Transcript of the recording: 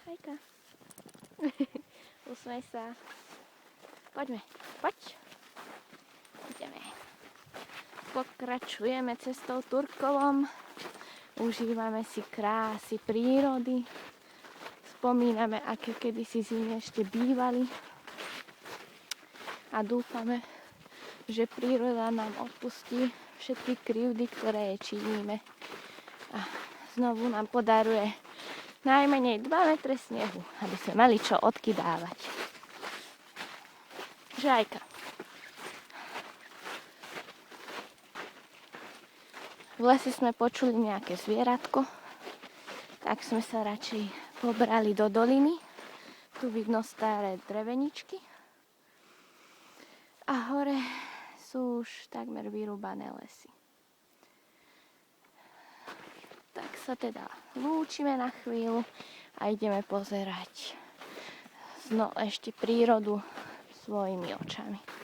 Hejka. Usmej sa. Poďme, poď. Ideme. Pokračujeme cestou Turkovom. Užívame si krásy prírody. Spomíname, aké kedysi zime ešte bývali. A dúfame, že príroda nám odpustí všetky krivdy, ktoré jej činíme. A znovu nám podaruje najmenej 2 metre snehu, aby sme mali čo odkydávať. Žajka. V lese sme počuli nejaké zvieratko, tak sme sa radšej pobrali do doliny. Tu vidno staré dreveničky. A hore sú už takmer vyrúbané lesy. Tak sa teda lúčime na chvíľu a ideme pozerať ešte prírodu svojimi očami.